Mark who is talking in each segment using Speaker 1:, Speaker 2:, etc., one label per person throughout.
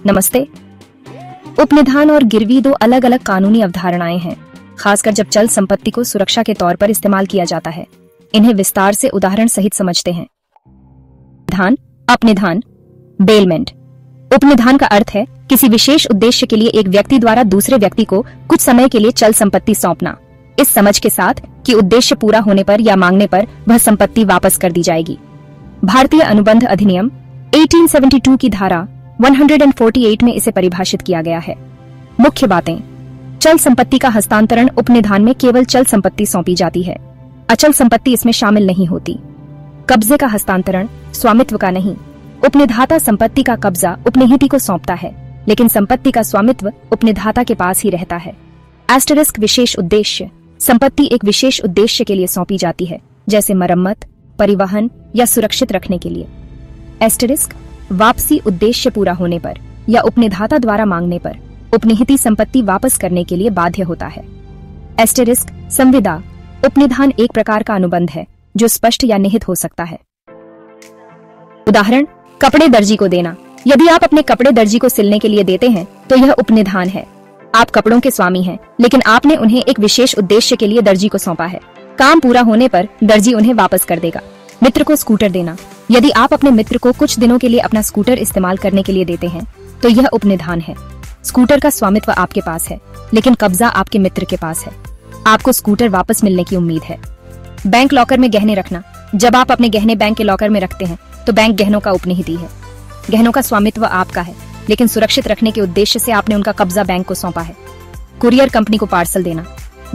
Speaker 1: नमस्ते। उपनिधान और गिरवी दो अलग अलग कानूनी अवधारणाएं हैं, खासकर जब चल संपत्ति को सुरक्षा के तौर पर इस्तेमाल किया जाता है। इन्हें विस्तार से उदाहरण सहित समझते हैं। धान, अपनिधान, बेलमेंट। उपनिधान का अर्थ है किसी विशेष उद्देश्य के लिए एक व्यक्ति द्वारा दूसरे व्यक्ति को कुछ समय के लिए चल संपत्ति सौंपना, इस समझ के साथ कि उद्देश्य पूरा होने पर या मांगने पर वह संपत्ति वापस कर दी जाएगी। भारतीय अनुबंध अधिनियम 1872 की धारा 148 में इसे परिभाषित किया गया है। मुख्य बातें: चल संपत्ति का हस्तांतरण उपनिधान में केवल चल संपत्ति सौंपी जाती है, अचल संपत्ति इसमें शामिल नहीं होती। कब्जे का हस्तांतरण स्वामित्व का नहीं, उपनिधाता संपत्ति का कब्जा उपनिहिती को सौंपता है, लेकिन संपत्ति का स्वामित्व उपनिधाता के पास ही रहता है। एस्टेरिस्क विशेष उद्देश्य: संपत्ति एक विशेष उद्देश्य के लिए सौंपी जाती है, जैसे मरम्मत, परिवहन या सुरक्षित रखने के लिए। एस्टेरिस्क वापसी उद्देश्य पूरा होने पर या उपनिधाता द्वारा मांगने पर उपनिहिती संपत्ति वापस करने के लिए बाध्य होता है। एस्टेरिस्क संविदा: उपनिधान एक प्रकार का अनुबंध है जो स्पष्ट या निहित हो सकता है। उदाहरण: कपड़े दर्जी को देना। यदि आप अपने कपड़े दर्जी को सिलने के लिए देते हैं तो यह उपनिधान है। आप कपड़ों के स्वामी हैं, लेकिन आपने उन्हें एक विशेष उद्देश्य के लिए दर्जी को सौंपा है। काम पूरा होने पर दर्जी उन्हें वापस कर देगा। मित्र को स्कूटर देना। यदि आप अपने मित्र को कुछ दिनों के लिए अपना स्कूटर इस्तेमाल करने के लिए देते हैं तो यह उपनिधान है। स्कूटर का स्वामित्व आपके पास है, लेकिन कब्जा आपके मित्र के पास है। आपको स्कूटर वापस मिलने की उम्मीद है। बैंक लॉकर में गहने रखना। जब आप अपने गहने बैंक के लॉकर में रखते हैं तो बैंक गहनों का उपनिहिती है। गहनों का स्वामित्व आपका है, लेकिन सुरक्षित रखने के उद्देश्य से आपने उनका कब्जा बैंक को सौंपा है। कुरियर कंपनी को पार्सल देना।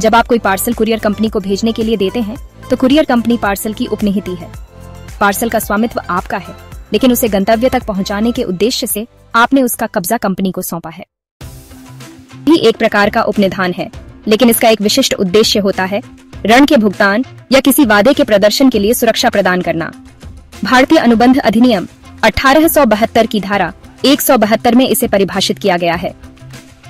Speaker 1: जब आप कोई पार्सल कुरियर कंपनी को भेजने के लिए देते हैं तो कुरियर कंपनी पार्सल की उपनिहिती है। पार्सल का स्वामित्व आपका है, लेकिन उसे गंतव्य तक पहुंचाने के उद्देश्य से आपने उसका कब्जा कंपनी को सौंपा है। भी एक प्रकार का उपनिधान है, लेकिन इसका एक विशिष्ट उद्देश्य होता है ऋण के भुगतान या किसी वादे के प्रदर्शन के लिए सुरक्षा प्रदान करना। भारतीय अनुबंध अधिनियम 1872 की धारा 172 में इसे परिभाषित किया गया है।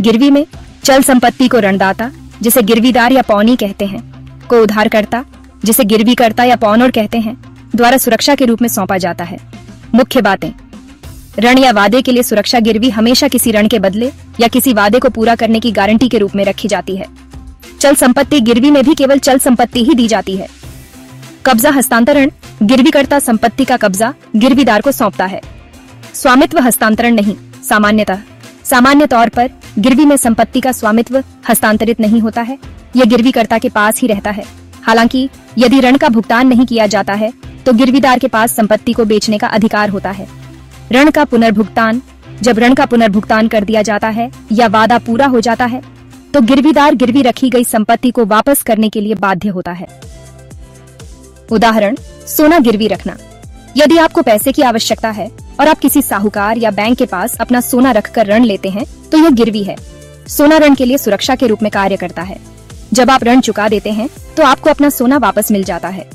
Speaker 1: गिरवी में चल संपत्ति को ऋणदाता, जिसे गिरवीदार या पौनी कहते हैं, को उधारकर्ता, जिसे गिरवीकर्ता या पौनर कहते हैं, द्वारा सुरक्षा के रूप में सौंपा जाता है। मुख्य बातें: ऋण या वादे के लिए सुरक्षा गिरवी हमेशा किसी ऋण के बदले या किसी वादे को पूरा करने की गारंटी के रूप में रखी जाती है। चल संपत्ति गिरवी में भी केवल चल संपत्ति ही दी जाती है। कब्जा हस्तांतरण: गिरवीकर्ता संपत्ति का कब्जा गिरवीदार को सौंपता है। स्वामित्व हस्तांतरण नहीं। सामान्य तौर पर गिरवी में संपत्ति का स्वामित्व हस्तांतरित नहीं होता है, यह गिरवीकर्ता के पास ही रहता है। हालांकि यदि ऋण का भुगतान नहीं किया जाता है तो गिरवीदार के पास संपत्ति को बेचने का अधिकार होता है। ऋण का पुनर्भुगतान: जब ऋण का पुनर्भुगतान कर दिया जाता है या वादा पूरा हो जाता है तो गिरवीदार गिरवी रखी गई संपत्ति को वापस करने के लिए बाध्य होता है। उदाहरण: सोना गिरवी रखना। यदि आपको पैसे की आवश्यकता है और आप किसी साहूकार या बैंक के पास अपना सोना रखकर ऋण लेते हैं तो यह गिरवी है। सोना ऋण के लिए सुरक्षा के रूप में कार्य करता है। जब आप ऋण चुका देते हैं तो आपको अपना सोना वापस मिल जाता है।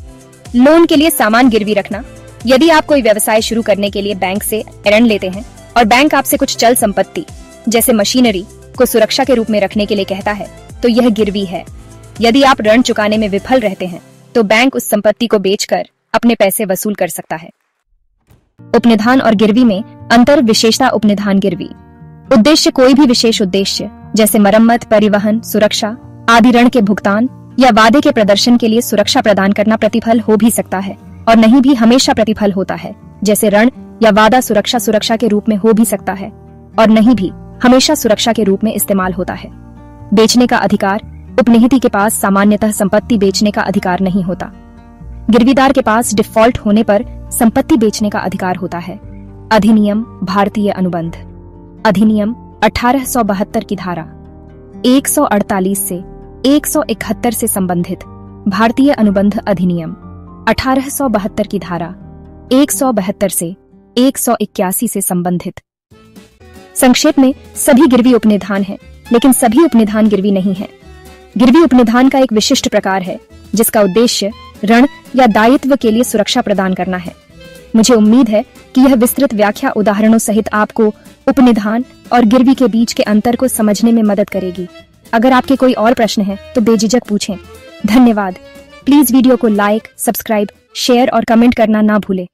Speaker 1: लोन के लिए सामान गिरवी रखना। यदि आप कोई व्यवसाय शुरू करने के लिए बैंक से ऋण लेते हैं और बैंक आपसे कुछ चल संपत्ति जैसे मशीनरी को सुरक्षा के रूप में रखने के लिए कहता है तो यह गिरवी है। यदि आप ऋण चुकाने में विफल रहते हैं तो बैंक उस संपत्ति को बेचकर अपने पैसे वसूल कर सकता है। उपनिधान और गिरवी में अंतर विशेषता: उपनिधान गिरवी उद्देश्य कोई भी विशेष उद्देश्य जैसे मरम्मत, परिवहन, सुरक्षा आदि ऋण के भुगतान या वादे के प्रदर्शन के लिए सुरक्षा प्रदान करना प्रतिफल हो भी सकता है और नहीं भी हमेशा प्रतिफल होता है। जैसे ऋण या वादा सुरक्षा के रूप में हो भी सकता है और नहीं भी हमेशा सुरक्षा के रूप में इस्तेमाल होता है। बेचने का अधिकार: उपनिहिती के पास सामान्यतः संपत्ति बेचने का अधिकार नहीं होता। गिरवीदार के पास डिफॉल्ट होने पर संपत्ति बेचने का अधिकार होता है। अधिनियम: भारतीय अनुबंध अधिनियम 1872 की धारा 148 से 171 से संबंधित भारतीय अनुबंध अधिनियम 1872 की धारा 172 से 181 से संबंधित। संक्षेप में, सभी गिरवी उपनिधान है, लेकिन सभी उपनिधान गिरवी नहीं है। गिरवी उपनिधान का एक विशिष्ट प्रकार है जिसका उद्देश्य ऋण या दायित्व के लिए सुरक्षा प्रदान करना है। मुझे उम्मीद है कि यह विस्तृत व्याख्या उदाहरणों सहित आपको उपनिधान और गिरवी के बीच के अंतर को समझने में मदद करेगी। अगर आपके कोई और प्रश्न है तो बेझिझक पूछें। धन्यवाद। प्लीज वीडियो को लाइक, सब्सक्राइब, शेयर और कमेंट करना ना भूलें।